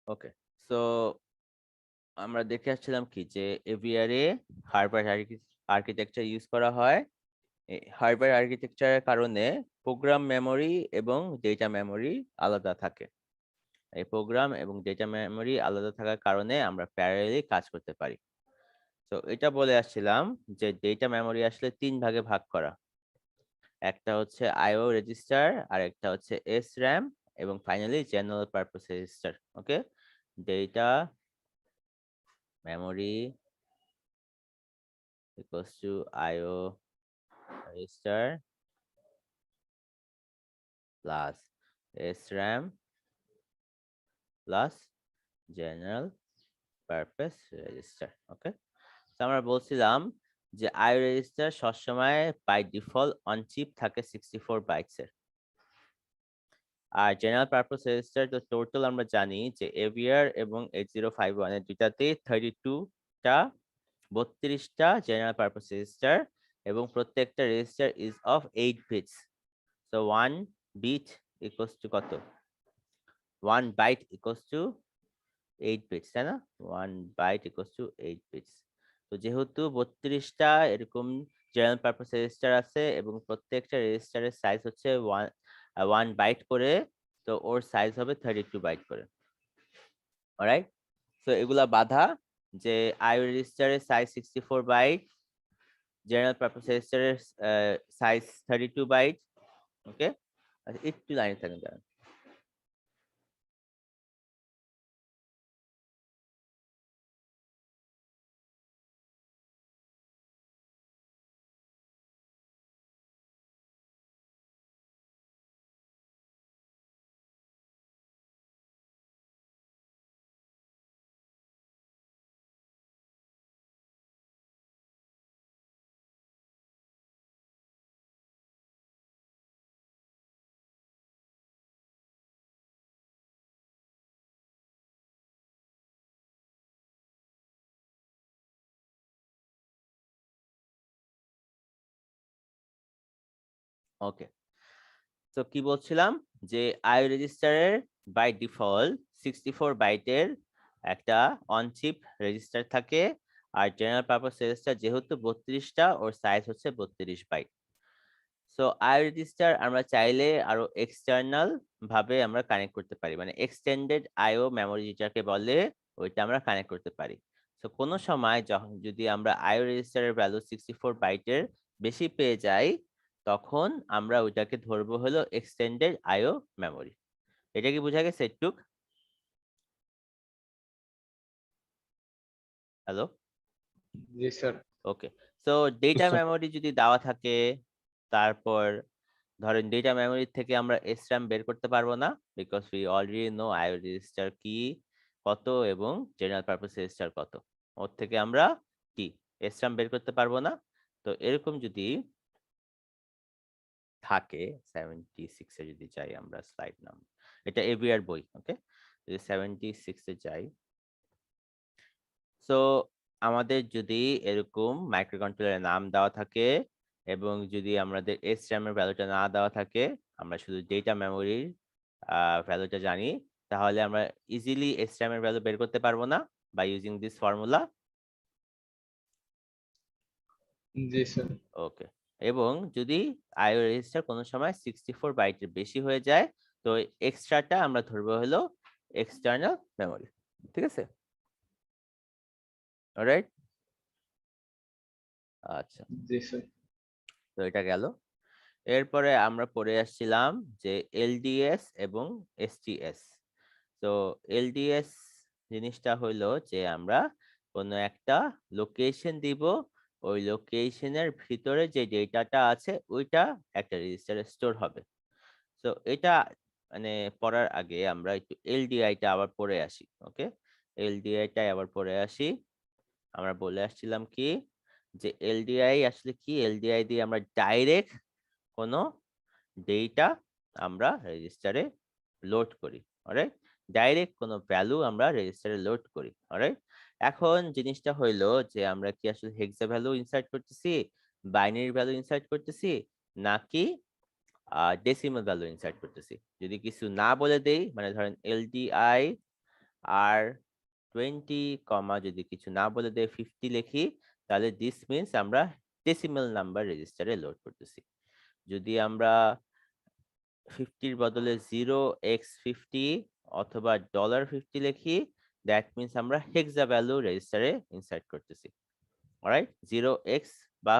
ওকে, so আমরা দেখে আসছিলাম কি যে এভিআরে হার্ভার্ড আর্কিটেকচার ইউজ করা হয়। হার্ভার্ড আর্কিটেকচারের কারণে প্রোগ্রাম মেমোরি এবং ডেটা মেমোরি আলাদা থাকে। এই প্রোগ্রাম এবং ডেটা মেমোরি আলাদা থাকার কারণে আমরা প্যারালালি কাজ করতে পারি। তো এটা বলে আসছিলাম যে ডেটা মেমোরি আসলে 3 ভাগে ভাগ করা। একটা হচ্ছে আইও রেজিস্টার, আর একটা হচ্ছে এসআরএম, এবং finally general purpose register. Okay, data memory equals to IO register plus SRAM plus general purpose register. Okay, তো আমরা বলছিলাম যে IO রেজিস্টার সবসময় বাই ডিফল্ট অন চিপ থাকে 64 বাইটস এর। আর জেনারেল পারপোজ রেজিস্টার তো টোটাল আমরা জানি যে এভিআর এবং 8051 এর দুইটাতেই 32টা 32টা জেনারেল পারপোজ রেজিস্টার, এবং প্রত্যেকটা register is of 8 bits. So 1 bit equals to কত? 1 বাইট ইকুয়ালস টু 8 বিটস, তাই না? 1 বাইট ইকুয়ালস টু 8 বিটস। তো যেহেতু 32টা এরকম জেনারেল পারপোজ রেজিস্টার আছে এবং প্রত্যেকটা রেজিস্টারের সাইজ হচ্ছে 1 বাইট করে, তো ওর সাইজ হবে 32 বাইট করে। অলরাইট, সো এগুলা বাধা যে আইও রেজিস্টারের সাইজ 64 বাইট, জেনারেল পারপোজ রেজিস্টারের সাইজ 32 বাইট। ওকে, আচ্ছা একটু লাইনে থাকেন দাঁড়ান। ওকে, তো কি বলছিলাম যে আইও রেজিস্টারের বাই ডিফল্ট 64 বাইটের একটা অন চিপ রেজিস্টার থাকে, আর জেনারেল পারপোজ রেজিস্টার যেহেতু 32টা, ওর সাইজ হচ্ছে 32 বাইট। সো আইও রেজিস্টার আমরা চাইলে আরো এক্সটার্নাল ভাবে আমরা কানেক্ট করতে পারি, মানে এক্সটেন্ডেড আইও মেমোরি যেটাকে বলে, ওইটা আমরা কানেক্ট করতে পারি। তো কোনো সময় যখন যদি আমরা আইও রেজিস্টারের ভ্যালু 64 বাইটের বেশি পেয়ে যাই, তখন আমরা ওইটাকে ধরবো হলো এক্সটেন্ডেড আইও মেমোরি। এটা কি বোঝা গেছে একটুক? হ্যালো? জি স্যার। ওকে, সো ডেটা মেমোরি যদি দেওয়া থাকে, তারপর ধরেন ডেটা মেমোরি থেকে আমরা SRAM বের করতে পারবো না, because we already know IO register কি কত এবং জেনারেল পারপোজ রেজিস্টার কত। ওর থেকে আমরা কি SRAM বের করতে পারবো না। তো এরকম যদি থাকে 76 এ যদি যাই আমরা, স্লাইড নাম্বার, এটা এভিআর বই। ওকে, যদি 76 এ যাই, সো আমাদের যদি এরকম মাইক্রোকন্ট্রোলারের নাম দেওয়া থাকে এবং যদি আমাদের SRAM এর ভ্যালুটা না দেওয়া থাকে, আমরা শুধু ডেটা মেমোরির ভ্যালুটা জানি, তাহলে আমরা ইজিলি SRAM এর ভ্যালু বের করতে পারবো না বাই ইউজিং দিস ফর্মুলা। জি স্যার। ওকে, এবং যদি আইও রেজিস্টার কোনো সময় 64 বাইটের বেশি হয়ে যায়, তো এক্সট্রাটা আমরা ধরবো হলো এক্সটার্নাল মেমোরি। ঠিক আছে? অলরাইট, আচ্ছা, জি স্যার। তো এটা গেল। এরপরে আমরা পড়ে আসছিলাম যে এলডিএস এবং এসটিএস। তো এলডিএস জিনিসটা হইলো যে আমরা কোনো একটা লোকেশন দিব, ওই লোকেশনের ভিতরে যে ডেটাটা আছে ওইটা একটা রেজিস্টারে স্টোর হবে। তো এটা মানে পড়ার আগে আমরা একটু এলডিআইটা আবার পড়ে আসি। ওকে, এলডিআইটা আবার পড়ে আসি। আমরা বলে আসছিলাম কি যে এলডিআই আসলে কি, এলডিআই দিয়ে আমরা ডাইরেক্ট কোনো ডেটা আমরা রেজিস্টারে লোড করি। অলরাইট, ডাইরেক্ট কোনো ভ্যালু আমরা রেজিস্টারে লোড করি। অলরাইট, এখন জিনিসটা হইলো যে আমরা কি আসলে হেক্সা ভ্যালু ইনসার্ট করতেছি, বাইনারি ভ্যালু ইনসার্ট করতেছি, নাকি ডেসিমাল ভ্যালু ইনসার্ট করতেছি। যদি কিছু না বলে দেই, মানে ধরেন এলডিআই আর 20 কমা যদি কিছু না বলে দেয় 50 লিখি, তাহলে দিস মিনস আমরা ডেসিমাল নাম্বার রেজিস্টারে লোড করতেছি। যদি আমরা 50 এর বদলে 0x50 অথবা $50 লিখি, দ্যাট মিনস আমরা হেক্সা ভ্যালু রেজিস্টারে ইনসার্ট করতেছি। অলরাইট, 0x বা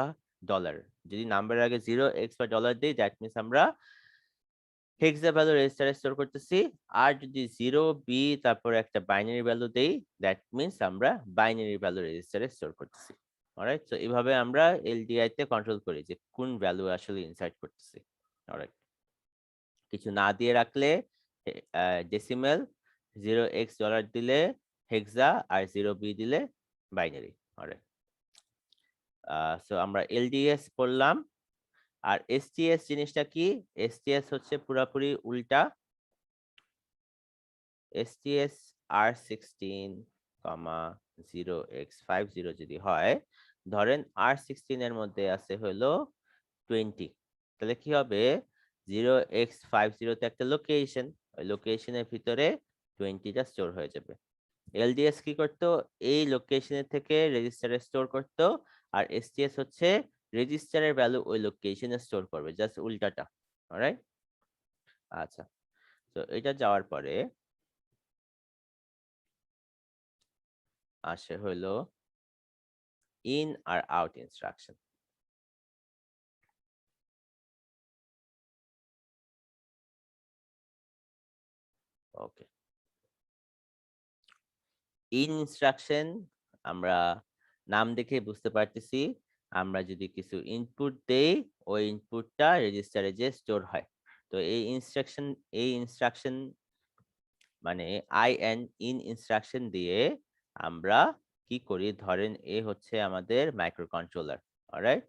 ডলার, যদি নাম্বারের আগে 0x বা ডলার দিই, দ্যাট মিনস আমরা হেক্সা ভ্যালু রেজিস্টারে স্টোর করতেছি। আর যদি 0b তারপর একটা বাইনারি ভ্যালু দেই, দ্যাট মিনস আমরা বাইনারি ভ্যালু রেজিস্টারে স্টোর করতেছি। অলরাইট, সো এইভাবে আমরা এলডিআই তে কন্ট্রোল করি যে কোন ভ্যালু আসলে ইনসার্ট করতেছি। অলরাইট, কিছু না দিয়ে রাখলে ডেসিমেল, 0x ডলার দিলে হেক্সা, আর 0b দিলে বাইনারি। অলরাইট, সো আমরা এলডিএস পড়লাম। আর এসটিএস জিনিসটা কি? এসটিএস হচ্ছে পুরাপুরি উল্টা। STS R16, 0x50 যদি হয়, ধরেন R16 এর মধ্যে আছে হলো 20, তাহলে কি হবে? 0x50 তে একটা লোকেশন, ওই লোকেশনের ভিতরে 20টা স্টোর হয়ে যাবে। LDS কি করতো? এই লোকেশনের থেকে রেজিস্টারে স্টোর করতো, আর STS হচ্ছে রেজিস্টারের ভ্যালু ওই লোকেশনে স্টোর করবে, জাস্ট উল্টাটা। অলরাইট, আচ্ছা, তো এটা যাওয়ার পরে আসে হলো ইন আর out instruction. Okay, in instruction আমরা নাম দেখে বুঝতে পারতেছি, আমরা যদি কিছু ইনপুট দেই, ওই ইনপুটটা রেজিস্টারে যে স্টোর হয়। তো এই ইনস্ট্রাকশন মানে ইন ইনস্ট্রাকশন দিয়ে আমরা কি করি? ধরেন এ হচ্ছে আমাদের মাইক্রো কন্ট্রোলার। অলরাইট,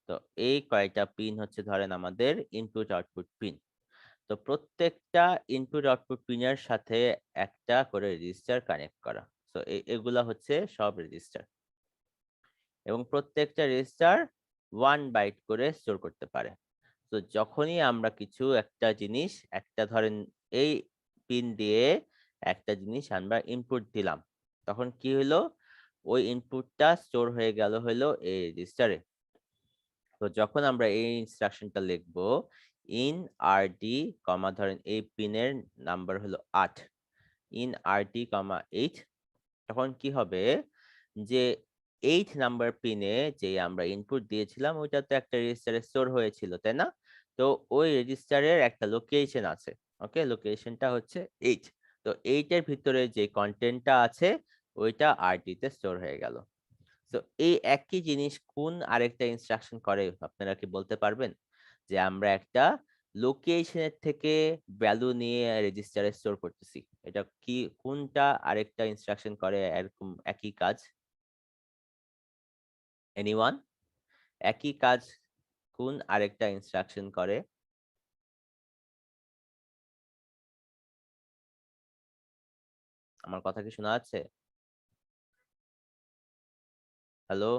তো এই কয়টা পিন হচ্ছে ধরেন আমাদের ইনপুট আউটপুট পিন। তো প্রত্যেকটা ইনপুট আউটপুট পিনের সাথে একটা করে রেজিস্টার কানেক্ট করা। তো এগুলা হচ্ছে সব রেজিস্টার, এবং প্রত্যেকটা রেজিস্টার 1 বাইট করে স্টোর করতে পারে। তো যখনই আমরা কিছু একটা জিনিস, একটা ধরেন এই পিন দিয়ে একটা জিনিস আমরা ইনপুট দিলাম, তখন কি হলো? ওই ইনপুটটা স্টোর হয়ে গেল হলো এই রেজিস্টারে। তো যখন আমরা এই ইনস্ট্রাকশনটা লিখবো, ইন আরডি কমা, ধরেন এই পিনের নাম্বার হলো 8, ইন আরডি কমা 8, তখন কি হবে? যে 8 নাম্বার পিনে যে আমরা ইনপুট দিয়েছিলাম, ওইটা তো একটা রেজিস্টারে স্টোর হয়েছিল, তাই না? তো ওই রেজিস্টারের একটা লোকেশন আছে। ওকে, লোকেশনটা হচ্ছে 8। তো 8 এর ভিতরে যে কন্টেন্টটা আছে, ওইটা আরডি তে স্টোর হয়ে গেল। তো এই একই জিনিস কোন আরেকটা ইনস্ট্রাকশন করে আপনারা কি বলতে পারবেন? যে আমরা একটা লোকেশনের থেকে ভ্যালু নিয়ে রেজিস্টারে স্টোর করতেছি, এটা কি কোনটা আরেকটা ইনস্ট্রাকশন করে এরকম একই কাজ? এনিওয়ান? একই কাজ কোন আরেকটা ইনস্ট্রাকশন করে? আমার কথা কি শোনা যাচ্ছে? Hello,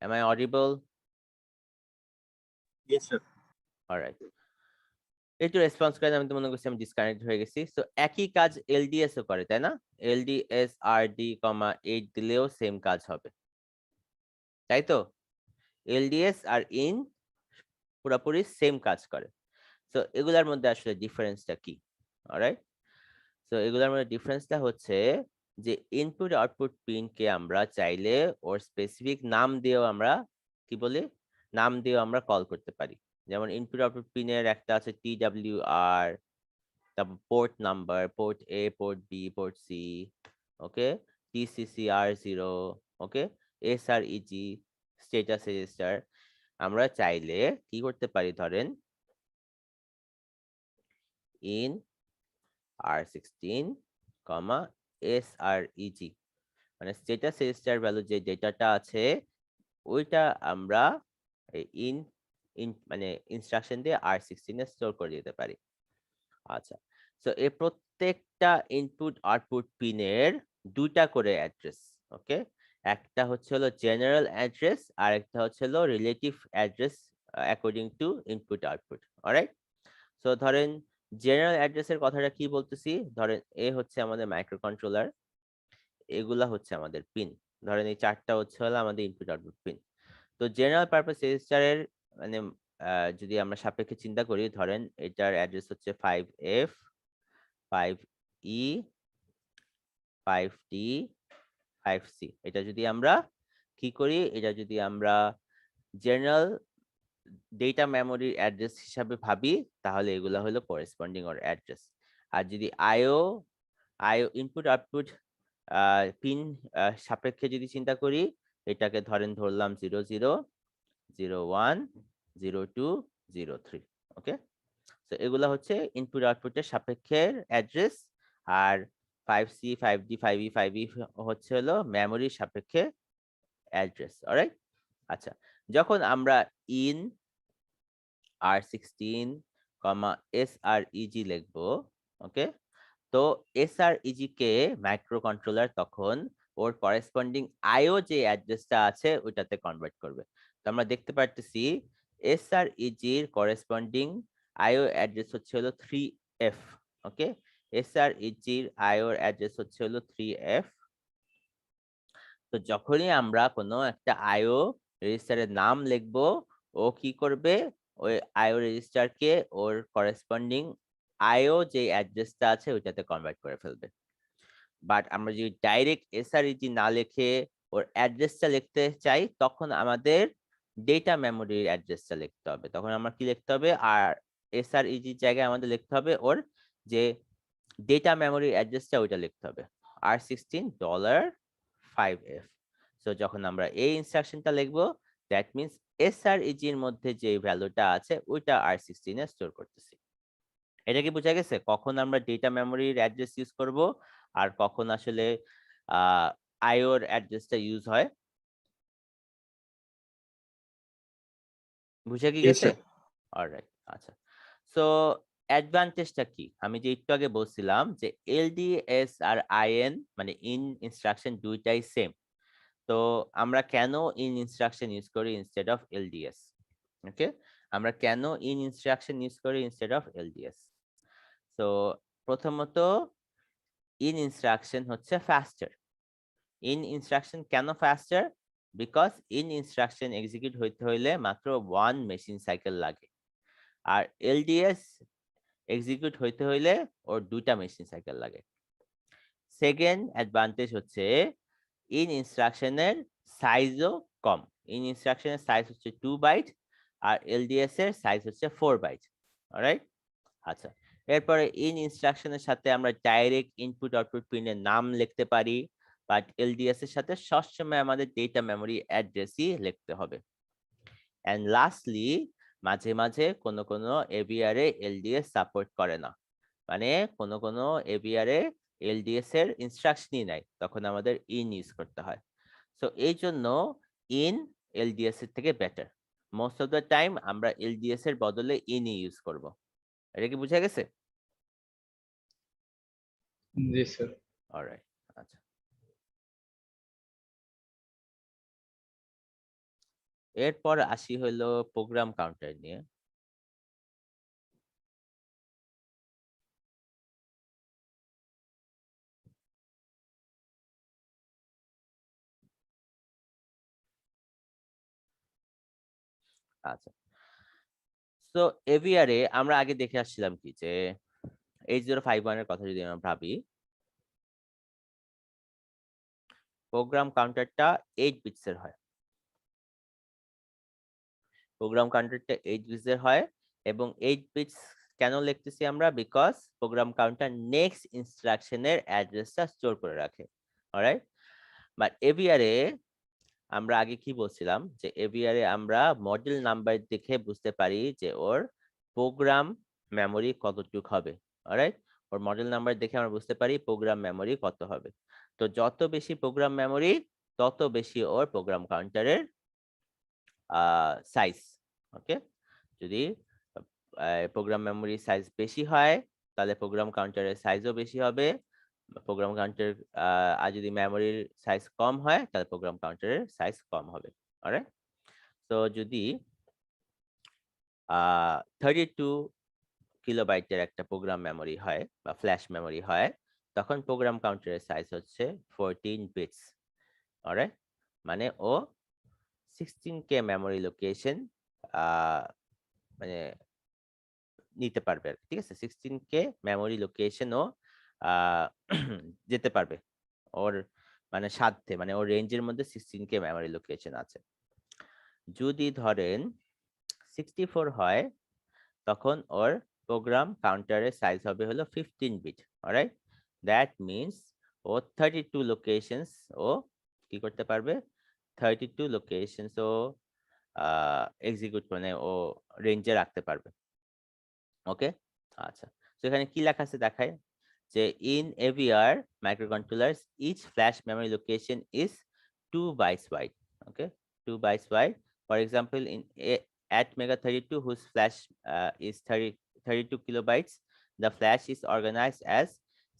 am I audible? Yes, sir. Alright, একটু রেসপন্স করেন, আমি তো মনে করছি আমি ডিসকানেক্ট হয়ে গেছি। তো একই কাজ এলডিএস ও করে, তাই না? এলডিএস আরডি কমা 8 দিলেও সেম কাজ হবে, তাই তো? এলডিএস আর ইন পুরোপুরি সেম কাজ করে। তো এগুলার মধ্যে আসলে ডিফারেন্সটা কি? অলরাইট, তো এগুলার মধ্যে ডিফারেন্সটা হচ্ছে যে ইনপুট আউটপুট পিনকে আমরা চাইলে ওর স্পেসিফিক নাম দিয়েও আমরা কি বলি, নাম দিয়েও আমরা কল করতে পারি। যেমন ইনপুট আউটপুট পিনের একটা আছে TWR, তারপর পোর্ট নাম্বার, পোর্ট এ, পোর্ট বি, পোর্ট সি, ওকে, TCCR0, ওকে, SREG, স্ট্যাটাস রেজিস্টার। আমরা চাইলে কি করতে পারি? ধরেন ইন R16, SREG, মানে স্ট্যাটাস রেজিস্টার ভ্যালু যে ডেটাটা আছে, ওইটা আমরা ইন ইন মানে ইনস্ট্রাকশন দিয়ে R16 এ স্টোর করে দিতে পারি। আচ্ছা, তো এই প্রত্যেকটা ইনপুট আউটপুট পিনের দুইটা করে অ্যাড্রেস। ওকে, একটা হচ্ছে হলো জেনারেল অ্যাড্রেস, আর একটা হচ্ছে হলো relative address according to input output. Alright, so ধরেন জেনারেল অ্যাড্রেসের কথাটা কি বলতেছি, ধরেন এ হচ্ছে আমাদের মাইক্রো কন্ট্রোলার, এগুলা হচ্ছে আমাদের পিন, ধরেন এই চারটা হচ্ছে হলো আমাদের ইনপুট আউটপুট পিন। তো জেনারেল পারপাস রেজিস্টারের মানে যদি আমরা সাপেক্ষে চিন্তা করি, ধরেন এটার অ্যাড্রেস হচ্ছে 5F 5E 5D 5C। এটা যদি আমরা কি করি, এটা যদি আমরা জেনারেল ডেটা মেমোরির অ্যাড্রেস হিসাবে ভাবি, তাহলে এগুলা হলো করেসপন্ডিং ওর অ্যাড্রেস। আর যদি আইও ইনপুট আউটপুট পিন সাপেক্ষে যদি চিন্তা করি, এটাকে ধরলাম 00 01 02 03। ওকে, তো এগুলা হচ্ছে ইনপুট আউটপুটের সাপেক্ষের অ্যাড্রেস, আর 5C 5D 5E 5E হচ্ছে হলো মেমোরির সাপেক্ষে অ্যাড্রেস। অলরাইট, আচ্ছা, যখন আমরা ইন R16, SREG লিখবো, ওকে, তো SREG কে মাইক্রো কন্ট্রোলার তখন ওর করেসপন্ডিং আইও যে অ্যাড্রেসটা আছে ওইটাতে কনভার্ট করবে। তো আমরা দেখতে পারতেছি SREG এর করেসপন্ডিং আইও অ্যাড্রেস হচ্ছে হলো 3F। ওকে, SREG এর আইও অ্যাড্রেস হচ্ছে হলো 3F। তো যখনই আমরা কোনো একটা আইও রেজিস্টারের নাম লিখবো, ও কি করবে, ওই আইও রেজিস্টারকে ওর করেসপন্ডিং আইও যে অ্যাড্রেসটা আছে ওইটাতে কনভার্ট করে ফেলবে। বাট আমরা যদি ডাইরেক্ট এসআরইজি না লিখে ওর অ্যাড্রেসটা লিখতে চাই, তখন আমাদের ডেটা মেমোরির অ্যাড্রেসটা লিখতে হবে। তখন আমরা কি লিখতে হবে, আর এসআরইজির জায়গায় আমাদের লিখতে হবে ওর যে ডেটা মেমোরির অ্যাড্রেসটা ওইটা লিখতে হবে, R16 $5F। সো যখন আমরা এই ইনস্ট্রাকশনটা লিখবো, দ্যাট মিনস এসআরইজি এর মধ্যে যে ভ্যালুটা আছে ওইটা R16 এ স্টোর করতেছি। এটা কি বোঝা গেছে কখন আমরা ডেটা মেমোরির অ্যাড্রেস ইউজ করব আর কখন আসলে আইওর অ্যাড্রেসটা ইউজ হয়? বুঝে কি জি গেছে? স্যার। অলরাইট, আচ্ছা। সো অ্যাডভান্টেজটা কি, আমি যে একটু আগে বলছিলাম যে এলডিএস আর আইএন মানে ইন ইনস্ট্রাকশন দুইটাই সেম। তো আমরা কেন ইন ইনস্ট্রাকশন ইউজ করি ইনস্টেড অফ এলডিএস? ওকে, আমরা কেন ইন ইনস্ট্রাকশন ইউজ করি ইনস্টেড অফ এলডিএস? তো প্রথমত ইন ইনস্ট্রাকশন হচ্ছে ফাস্টার। ইন ইনস্ট্রাকশন কেন ফাস্টার? বিকজ ইন ইনস্ট্রাকশন এক্সিকিউট হইতে হইলে মাত্র 1 মেশিন সাইকেল লাগে, আর এলডিএস এক্সিকিউট হইতে হইলে ওর 2টা মেশিন সাইকেল লাগে। সেকেন্ড অ্যাডভান্টেজ হচ্ছে ইন ইনস্ট্রাকশনের সাইজও কম। ইন ইনস্ট্রাকশনের সাইজ হচ্ছে 2 বাইট, আর এলডিএস এর সাইজ হচ্ছে 4 বাইট। অলরাইট, আচ্ছা, এরপরে ইন ইনস্ট্রাকশনের সাথে আমরা ডাইরেক্ট ইনপুট আউটপুট পিনের নাম লিখতে পারি, বাট এলডিএস এর সাথে সবসময় আমাদের ডেটা মেমোরি অ্যাড্রেসই লিখতে হবে। এন্ড লাস্টলি, মাঝে মাঝে কোনো কোনো এভিআর এ এলডিএস সাপোর্ট করে না, মানে কোনো কোনো এভিআর এ এলডিএস এর ইনস্ট্রাকশনই নাই, তখন আমাদের ইন ইউজ করতে হয়। সো এই জন্য ইন এলডিএস এর থেকে better. Most of the time আমরা এলডিএস এর বদলে ইন ইউজ করব। এটা কি বুঝা গেছে? জি স্যার। অলরাইট, আচ্ছা, এরপর আসি হলো প্রোগ্রাম কাউন্টার নিয়ে। আচ্ছা, তো এভিআর এ আমরা আগে দেখে আসছিলাম কি যে 8051 এর কথা যদি আমরা ভাবি, প্রোগ্রাম কাউন্টারটা 8 বিটস এর হয়। প্রোগ্রাম কাউন্টারটা 8 বিটস এর হয়, এবং 8 বিটস কেন লিখতেছি আমরা, বিকজ প্রোগ্রাম কাউন্টার নেক্সট ইনস্ট্রাকশনের অ্যাড্রেসটা স্টোর করে রাখে। অলরাইট, বাট এভিআর এ আমরা আগে কি বলছিলাম যে এভিআর এ আমরা মডেল নাম্বার দেখে বুঝতে পারি যে ওর প্রোগ্রাম মেমোরি কতটুক হবে। অলরাইট, ওর মডেল নাম্বার দেখে আমরা বুঝতে পারি প্রোগ্রাম মেমোরি কত হবে। তো যত বেশি প্রোগ্রাম মেমোরি, তত বেশি ওর প্রোগ্রাম কাউন্টারের সাইজ। ওকে, যদি প্রোগ্রাম মেমোরি সাইজ বেশি হয়, তাহলে প্রোগ্রাম কাউন্টারের সাইজও বেশি হবে। প্রোগ্রাম কাউন্টার আর যদি মেমোরির সাইজ কম হয়, তাহলে প্রোগ্রাম কাউন্টারের সাইজ কম হবে। অলরাইট, তো যদি 32 কিলোবাইটের একটা প্রোগ্রাম মেমোরি হয় বা ফ্ল্যাশ মেমোরি হয়, তখন প্রোগ্রাম কাউন্টারের সাইজ হচ্ছে 14 বিটস। অলরাইট, মানে ও 16K মেমোরি লোকেশন মানে নিতে পারবে আর কি, ঠিক আছে। 16K মেমোরি লোকেশনও যেতে পারবে ওর মানে সাধ্যে, মানে ওর রেঞ্জের মধ্যে 16K মেমোরি লোকেশন আছে। যদি ধরেন 64 হয়, তখন ওর প্রোগ্রাম কাউন্টারের সাইজ হবে হলো 15 বিট। অলরাইট, দ্যাট মিনস ও 32 লোকেশনস ও কি করতে পারবে, 32 লোকেশনস ও এক্সিকিউট মানে ও রেঞ্জে রাখতে পারবে। ওকে, আচ্ছা। তো এখানে কি লেখা আছে দেখায় যে in AVR microcontrollers each flash memory location is 2 bytes wide. Okay, 2 bytes wide. For example, in at Mega 32 whose flash is 32 kilobytes, the flash is organized as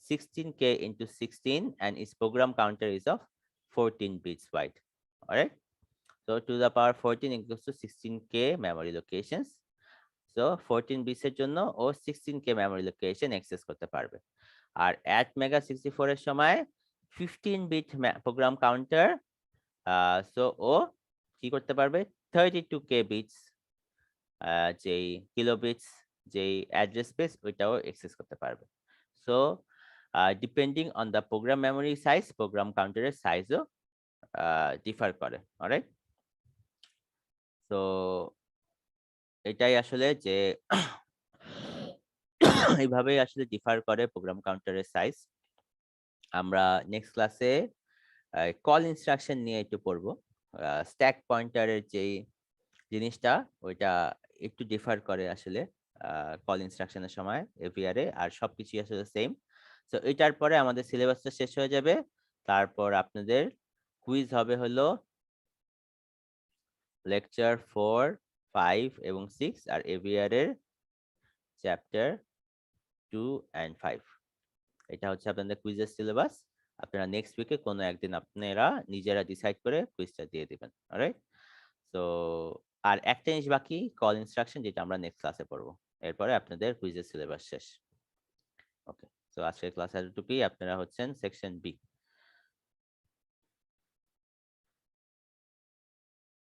16K into 16 and its program counter is of 14 bits wide. All right, so to the power 14 equals to 16K memory locations. So 14 বিটসের জন্য ও 16K memory location access করতে পারবে। আর at Mega 64 এর সময় 15 bit program counter, so ও কি করতে পারবে, 32K bits যেই কিলো বিটস যেই অ্যাড্রেস স্পেস ওইটাও অ্যাক্সেস করতে পারবে। So depending on the program memory size, program কাউন্টারের সাইজও ডিফার করে। অলরাইট, তো এটাই আসলে যে এইভাবেই আসলে ডিফার করে প্রোগ্রাম কাউন্টারের সাইজ। আমরা নেক্সট ক্লাসে কল ইনস্ট্রাকশন নিয়ে একটু পড়বো। স্ট্যাক পয়েন্টারের যেই জিনিসটা ওইটা একটু ডিফার করে আসলে কল ইনস্ট্রাকশনের সময় এভিআর এ, আর সবকিছুই আসলে সেম। তো এটার পরে আমাদের সিলেবাসটা শেষ হয়ে যাবে। তারপর আপনাদের কুইজ হবে হলো লেকচার 4, 5 এবং 6, আর এভিআর এর চ্যাপ্টার 2 and 5। এটা হচ্ছে আপনাদের কুইজের সিলেবাস। আপনারা নেক্সট উইকে কোনো একদিন আপনারা নিজেরা ডিসাইড করে কুইজটা দিয়ে দিবেন। অলরাইট, তো আর একটা জিনিস বাকি, কল ইনস্ট্রাকশন, যেটা আমরা নেক্সট ক্লাসে পড়বো। এরপরে আপনাদের কুইজের সিলেবাস শেষ। ওকে, তো আজকের ক্লাস এতটুকুই। আপনারা হচ্ছেন সেকশন বি।